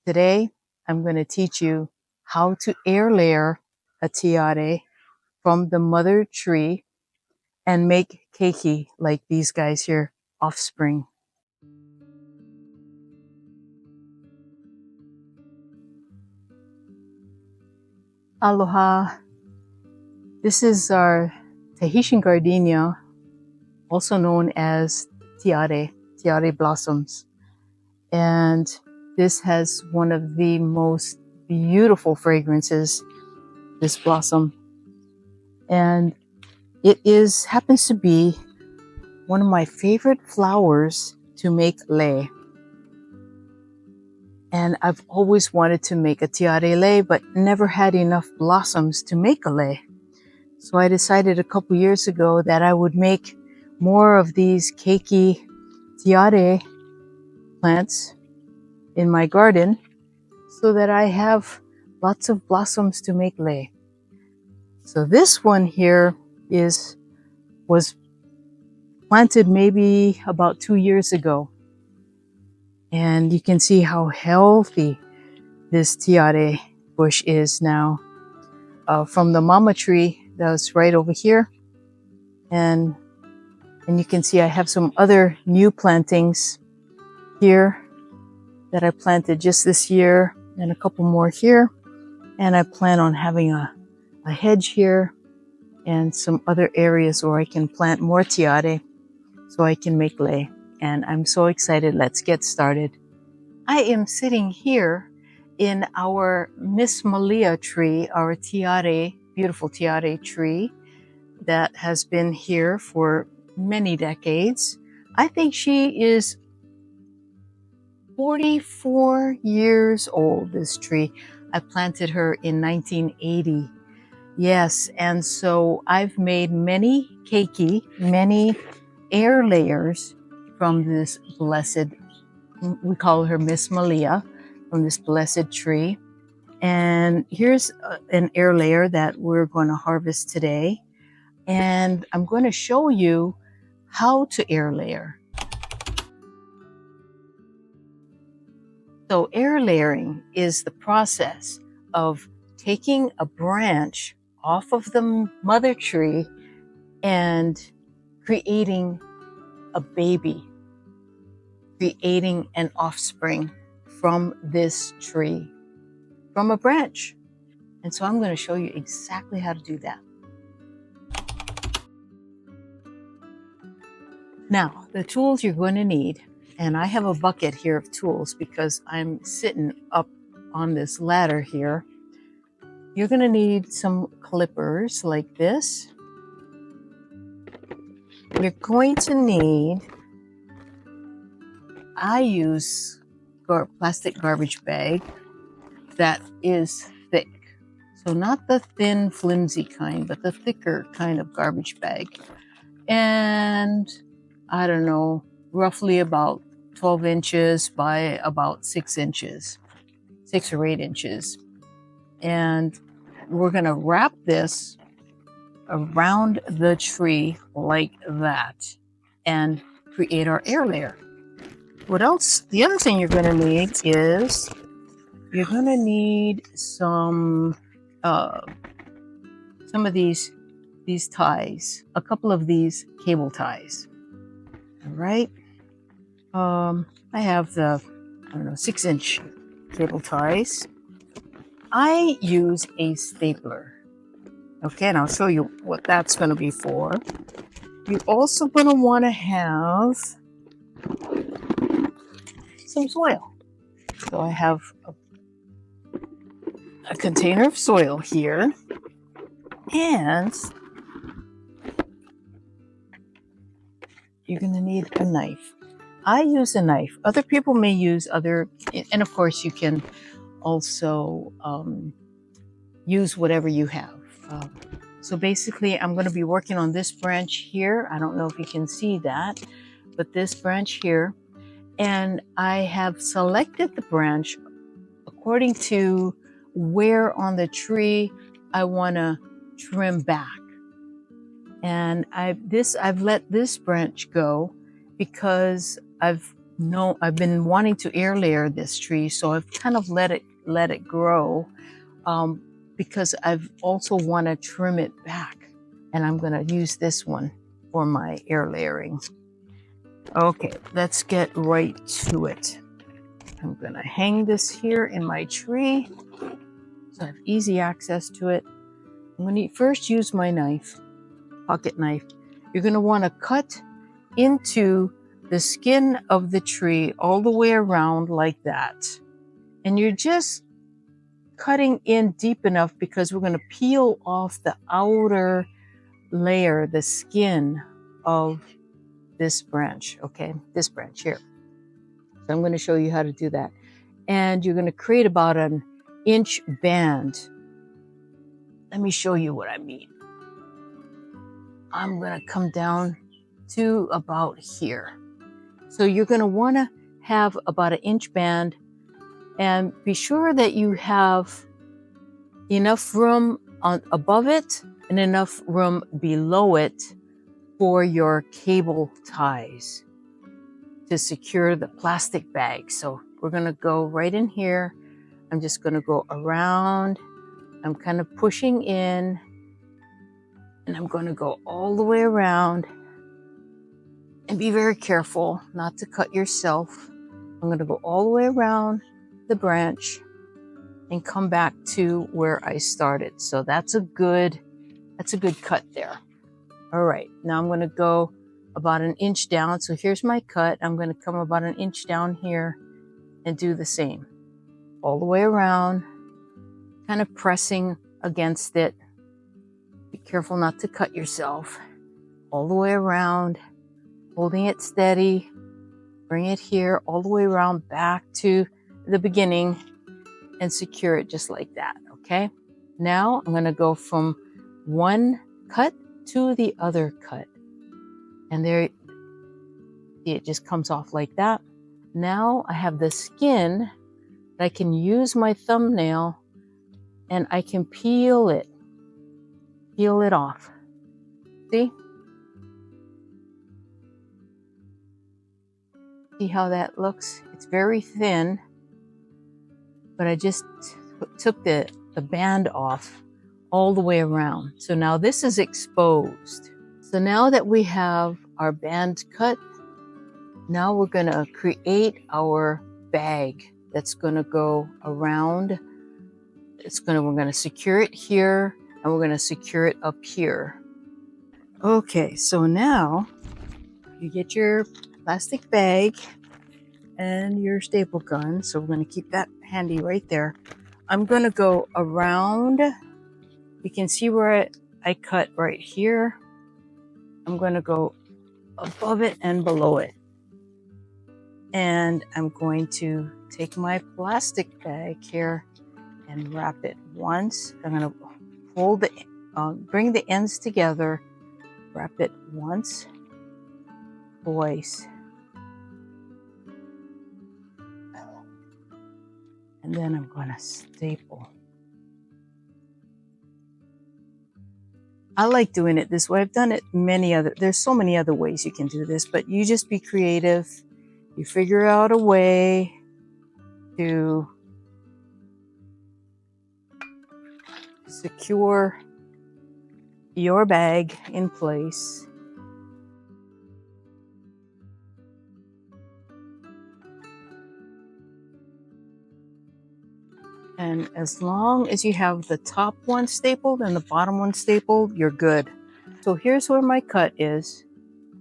Today, I'm going to teach you how to air layer a tiare from the mother tree and make keiki like these guys here, offspring. Aloha. This is our Tahitian gardenia, also known as tiare blossoms. And this has one of the most beautiful fragrances, this blossom. And it happens to be one of my favorite flowers to make lei. And I've always wanted to make a tiare lei, but never had enough blossoms to make a lei. So I decided a couple years ago that I would make more of these keiki tiare plants in my garden so that I have lots of blossoms to make lei. So this one here was planted maybe about 2 years ago. And you can see how healthy this tiare bush is now. From the mama tree that was right over here. And you can see I have some other new plantings here that I planted just this year and a couple more here. And I plan on having a hedge here and some other areas where I can plant more tiare so I can make lei. And I'm so excited. Let's get started. I am sitting here in our Miss Malia tree, our tiare, beautiful tiare tree that has been here for many decades. I think she is 44 years old, this tree. I planted her in 1980. Yes, and so I've made many keiki, many air layers from this blessed, we call her Miss Malia, from this blessed tree. And here's an air layer that we're going to harvest today. And I'm going to show you how to air layer. So air layering is the process of taking a branch off of the mother tree and creating a baby, creating an offspring from this tree, from a branch. And so I'm going to show you exactly how to do that. Now, the tools you're going to need, and I have a bucket here of tools because I'm sitting up on this ladder here. You're going to need some clippers like this. You're going to need, I use plastic garbage bag that is thick. So not the thin, flimsy kind, but the thicker kind of garbage bag. And I don't know, roughly about 12 inches by about 6 inches, 6 or 8 inches. And we're going to wrap this around the tree like that and create our air layer. What else? The other thing you're going to need is you're going to need some of these ties, a couple of these cable ties. All right. I have the, 6-inch cable ties. I use a stapler. Okay, and I'll show you what that's going to be for. You're also going to want to have some soil. So I have a container of soil here, and you're going to need a knife. I use a knife. Other people may use other, and of course you can also use whatever you have. So basically I'm going to be working on this branch here. I don't know if you can see that, but this branch here. And I have selected the branch according to where on the tree I want to trim back. And I've let this branch go because I've No, I've been wanting to air layer this tree, so I've kind of let it grow, um, because I've also want to trim it back, and I'm going to use this one for my air layering. Okay, let's get right to it. I'm going to hang this here in my tree so I have easy access to it. I'm going to first use my knife, pocket knife. You're going to want to cut into the skin of the tree all the way around like that. And you're just cutting in deep enough because we're going to peel off the outer layer, the skin of this branch, okay? This branch here. So I'm going to show you how to do that. And you're going to create about an inch band. Let me show you what I mean. I'm going to come down to about here. So you're going to want to have about an inch band, and be sure that you have enough room above it and enough room below it for your cable ties to secure the plastic bag. So we're going to go right in here. I'm just going to go around. I'm kind of pushing in, and I'm going to go all the way around. And be very careful not to cut yourself. I'm going to go all the way around the branch and come back to where I started. So that's a good cut there. All right, now I'm going to go about an inch down. So here's my cut. I'm going to come about an inch down here and do the same. All the way around, kind of pressing against it. Be careful not to cut yourself. All the way around, holding it steady. Bring it here all the way around back to the beginning and secure it just like that, okay? Now I'm going to go from one cut to the other cut. And there, it just comes off like that. Now I have the skin that I can use my thumbnail and I can peel it off. See? See how that looks? It's very thin, but I just took the band off all the way around. So now this is exposed. So now that we have our band cut, now we're going to create our bag that's going to go around. We're going to secure it here, and we're going to secure it up here. Okay, so now you get your plastic bag and your staple gun. So we're going to keep that handy right there. I'm going to go around. You can see where I cut right here. I'm going to go above it and below it. And I'm going to take my plastic bag here and wrap it once. I'm going to hold it, bring the ends together, wrap it once, twice, and then I'm going to staple. I like doing it this way. I've done it there's so many other ways you can do this, but you just be creative. You figure out a way to secure your bag in place. And as long as you have the top one stapled and the bottom one stapled, you're good. So here's where my cut is.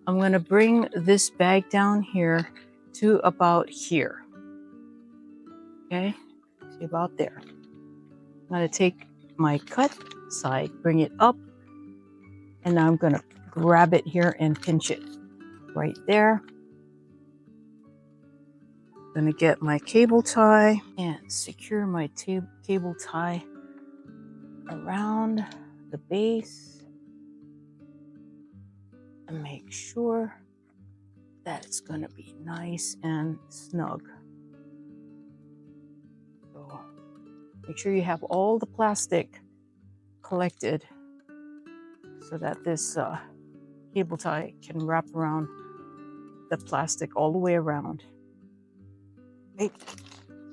I'm going to bring this bag down here to about here. Okay, see, about there. I'm going to take my cut side, bring it up, and now I'm going to grab it here and pinch it right there. I'm going to get my cable tie and secure my cable tie around the base and make sure that it's going to be nice and snug. So make sure you have all the plastic collected so that this cable tie can wrap around the plastic all the way around. Okay,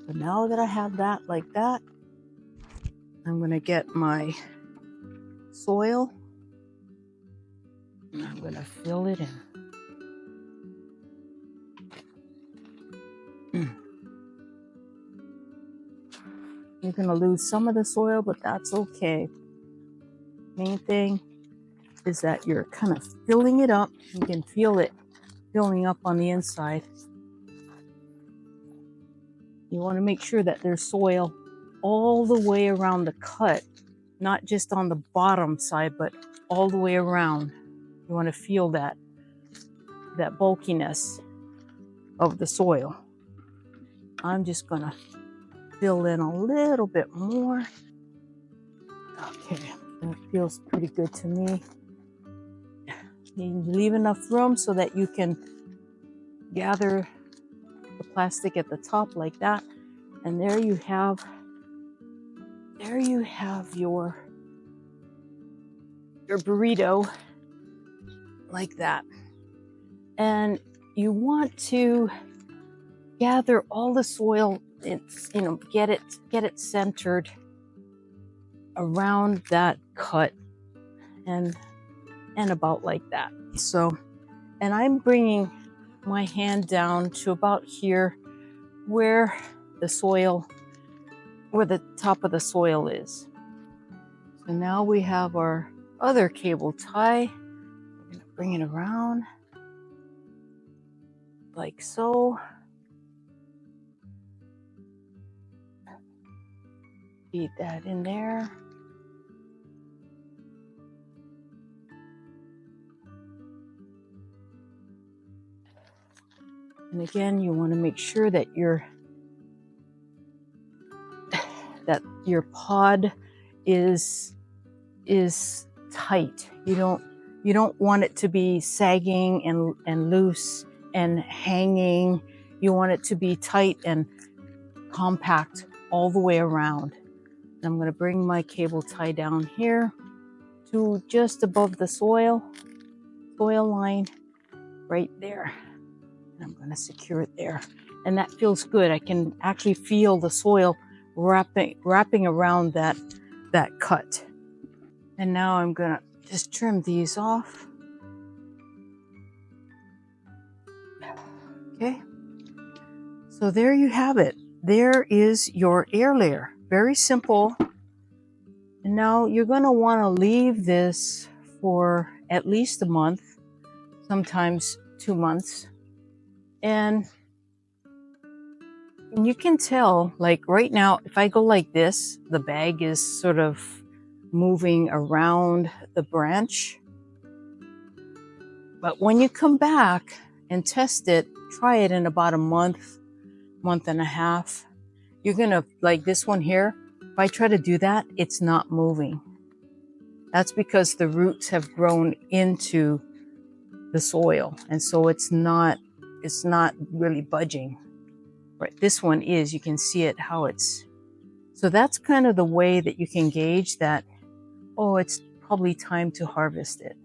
so now that I have that like that, I'm gonna get my soil and I'm gonna fill it in. You're gonna lose some of the soil, but that's okay. Main thing is that you're kind of filling it up. You can feel it filling up on the inside. You want to make sure that there's soil all the way around the cut, not just on the bottom side, but all the way around. You want to feel that bulkiness of the soil. I'm just gonna fill in a little bit more. Okay, that feels pretty good to me. You leave enough room so that you can gather the plastic at the top like that, and there you have your burrito like that. And you want to gather all the soil, get it centered around that cut and about like that. So, and I'm bringing my hand down to about here where the top of the soil is. So now we have our other cable tie. We're gonna bring it around like so. Feed that in there. And again, you want to make sure that your pod is tight. You don't want it to be sagging and loose and hanging. You want it to be tight and compact all the way around. I'm going to bring my cable tie down here to just above the soil line right there. And I'm going to secure it there. And that feels good. I can actually feel the soil wrapping around that cut. And now I'm going to just trim these off. Okay. So there you have it. There is your air layer. Very simple. And now you're going to want to leave this for at least a month, sometimes 2 months. And you can tell, like right now, if I go like this, the bag is sort of moving around the branch. But when you come back and test it, try it in about a month and a half, you're gonna, like this one here, if I try to do that, it's not moving. That's because the roots have grown into the soil, and so it's not really budging. Right, this one is, you can see it how it's, so that's kind of the way that you can gauge that, oh, it's probably time to harvest it.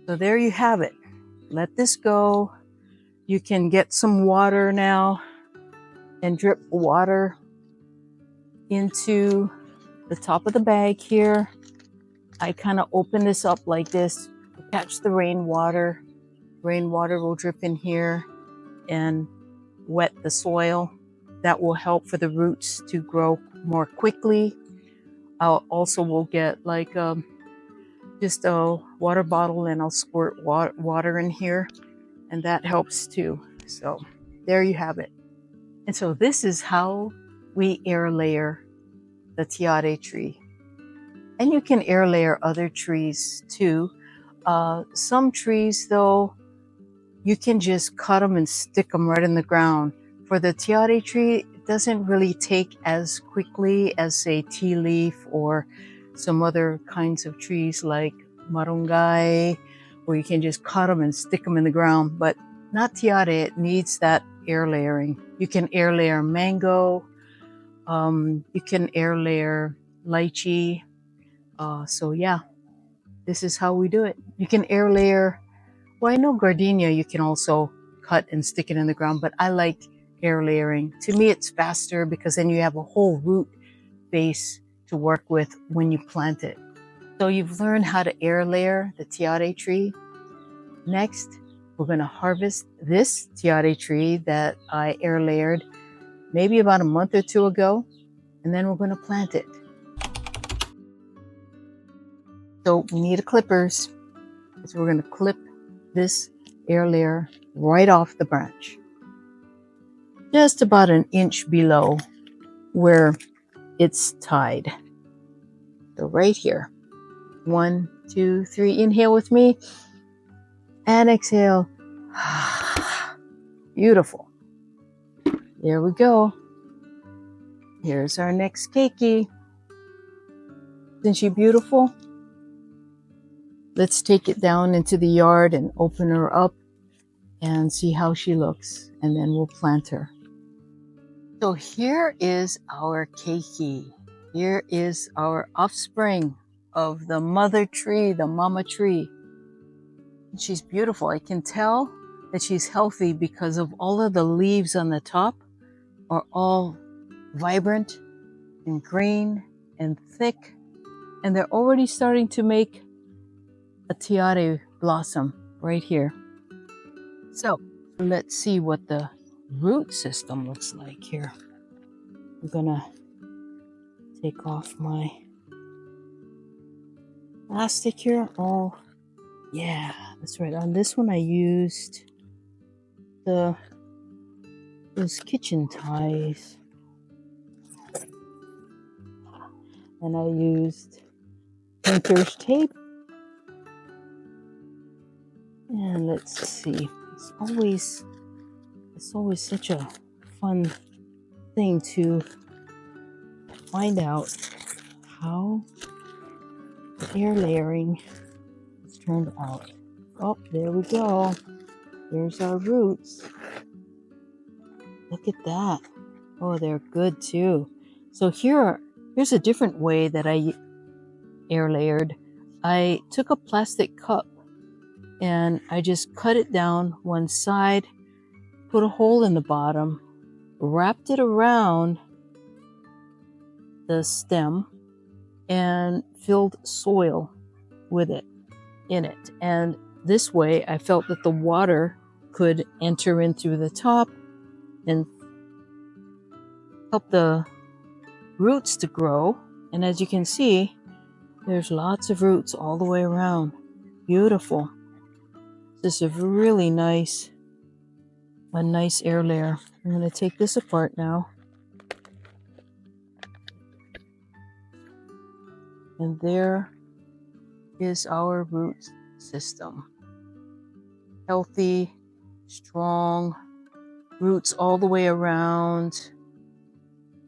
So there you have it. Let this go. You can get some water now and drip water into the top of the bag here. I kind of open this up like this, catch the rainwater. Rainwater will drip in here and wet the soil. That will help for the roots to grow more quickly. Also will get like just a water bottle and I'll squirt water in here, and that helps too. So there you have it. And so this is how we air layer the Tiare tree. And you can air layer other trees too. Some trees though, you can just cut them and stick them right in the ground. For the Tiare tree, it doesn't really take as quickly as say tea leaf or some other kinds of trees like marungai, where you can just cut them and stick them in the ground. But not Tiare, it needs that air layering. You can air layer mango, you can air layer lychee. So yeah, this is how we do it. You can air layer, well, I know gardenia you can also cut and stick it in the ground, but I like air layering. To me, it's faster because then you have a whole root base to work with when you plant it. So you've learned how to air layer the Tiare tree. Next, we're going to harvest this Tiare tree that I air layered maybe about a month or two ago, and then we're going to plant it. So we need clippers. So we're going to clip this air layer right off the branch, just about an inch below where it's tied. So right here. 1, 2, 3. Inhale with me and exhale. Beautiful. There we go. Here's our next keiki. Isn't she beautiful? Let's take it down into the yard and open her up and see how she looks, and then we'll plant her. So here is our keiki. Here is our offspring of the mother tree, the mama tree. She's beautiful. I can tell that she's healthy because of all of the leaves on the top are all vibrant and green and thick, and they're already starting to make a tiare blossom right here. So let's see what the root system looks like here. I'm gonna take off my plastic here. Oh yeah, that's right. On this one I used those kitchen ties, and I used painter's tape. And let's see, it's always such a fun thing to find out how the air layering has turned out. Oh, there we go. There's our roots. Look at that. Oh, they're good too. So here's a different way that I air layered. I took a plastic cup and I just cut it down one side, put a hole in the bottom, wrapped it around the stem, and filled soil with it, in it. And this way I felt that the water could enter in through the top and help the roots to grow. And as you can see, there's lots of roots all the way around. Beautiful. This is a really nice air layer. I'm going to take this apart now. And there is our root system. Healthy, strong, roots all the way around.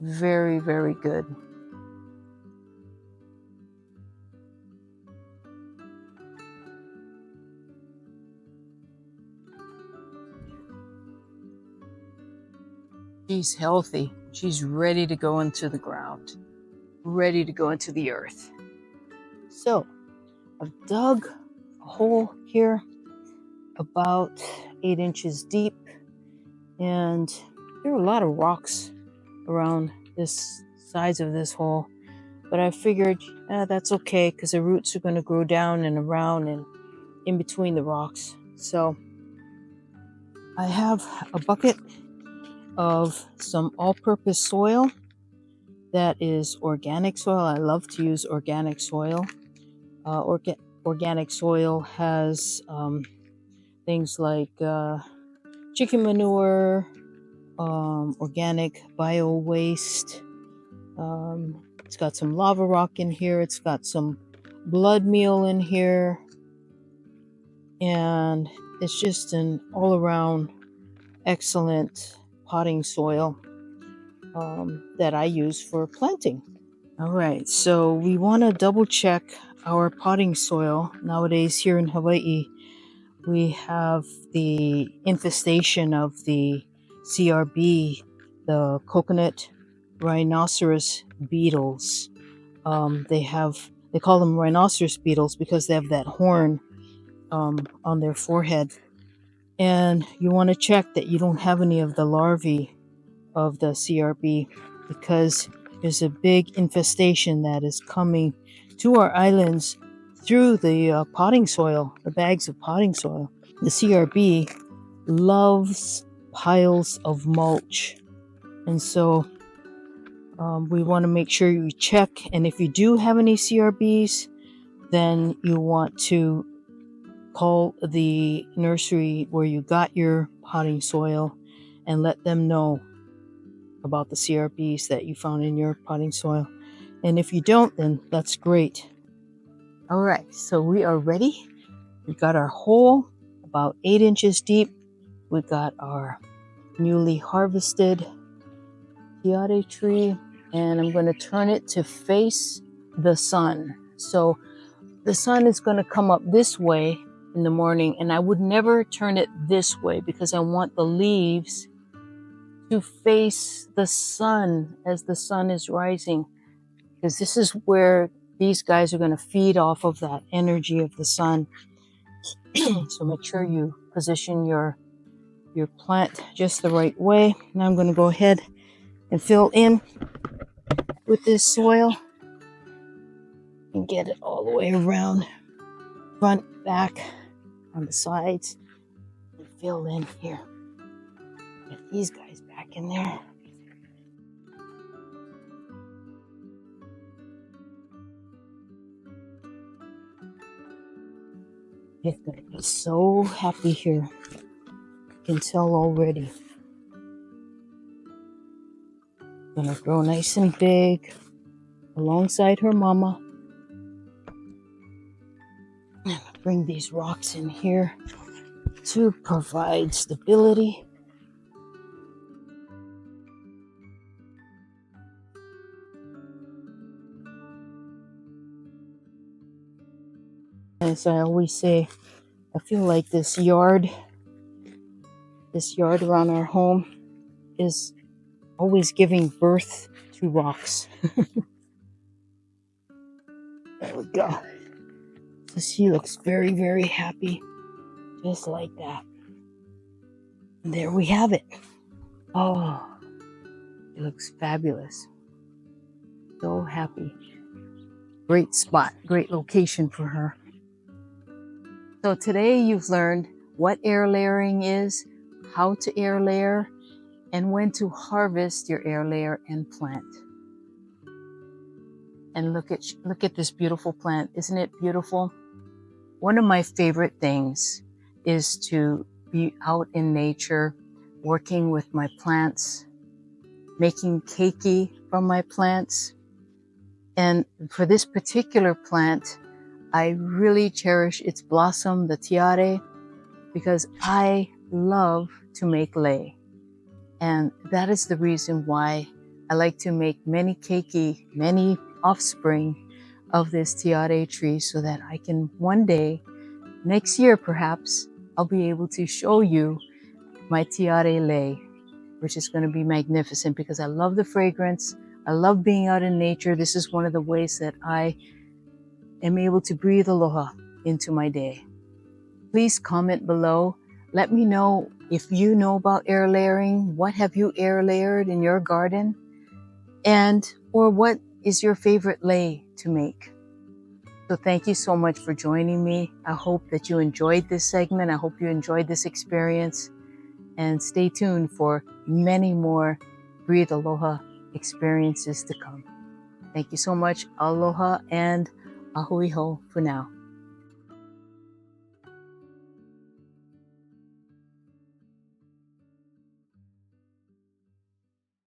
Very, very good. She's healthy. She's ready to go into the ground, ready to go into the earth. So I've dug a hole here about 8 inches deep, and there are a lot of rocks around this sides of this hole, but I figured that's okay because the roots are going to grow down and around and in between the rocks. So I have a bucket of some all-purpose soil that is organic soil. I love to use organic soil. Organic soil has things like chicken manure, organic bio waste. It's got some lava rock in here. It's got some blood meal in here. And it's just an all-around excellent potting soil that I use for planting. All right, so we want to double check our potting soil. Nowadays here in Hawaii, we have the infestation of the CRB, the coconut rhinoceros beetles. They call them rhinoceros beetles because they have that horn on their forehead. And you want to check that you don't have any of the larvae of the CRB because there's a big infestation that is coming to our islands through the potting soil, the bags of potting soil. The CRB loves piles of mulch, and so we want to make sure you check. And if you do have any CRBs, then you want to call the nursery where you got your potting soil and let them know about the CRBs that you found in your potting soil. And if you don't, then that's great. All right, so we are ready. We got our hole about 8 inches deep. We got our newly harvested Tiare tree, and I'm going to turn it to face the sun. So the sun is going to come up this way in the morning, and I would never turn it this way because I want the leaves to face the sun as the sun is rising, because this is where these guys are going to feed off of that energy of the sun. So make sure you position your plant just the right way. Now I'm going to go ahead and fill in with this soil and get it all the way around, front, back, on the sides, and fill in here. Get these guys back in there. It's going to be so happy here. You can tell already. Gonna grow nice and big alongside her mama. And bring these rocks in here to provide stability. As I always say, I feel like this yard around our home is always giving birth to rocks. There we go. So she looks very, very happy, just like that. And there we have it. Oh, it looks fabulous. So happy. Great spot, great location for her. So today you've learned what air layering is, how to air layer, and when to harvest your air layer and plant. And look at this beautiful plant. Isn't it beautiful? One of my favorite things is to be out in nature, working with my plants, making keiki from my plants. And for this particular plant, I really cherish its blossom, the Tiare, because I love to make lei. And that is the reason why I like to make many keiki, many offspring of this Tiare tree, so that I can one day, next year perhaps, I'll be able to show you my Tiare lei, which is going to be magnificent because I love the fragrance. I love being out in nature. This is one of the ways that I am able to breathe aloha into my day. Please comment below. Let me know if you know about air layering. What have you air layered in your garden? Or what is your favorite lei to make? So thank you so much for joining me. I hope that you enjoyed this segment. I hope you enjoyed this experience. And stay tuned for many more Breathe Aloha experiences to come. Thank you so much. Aloha and ahui ho for now.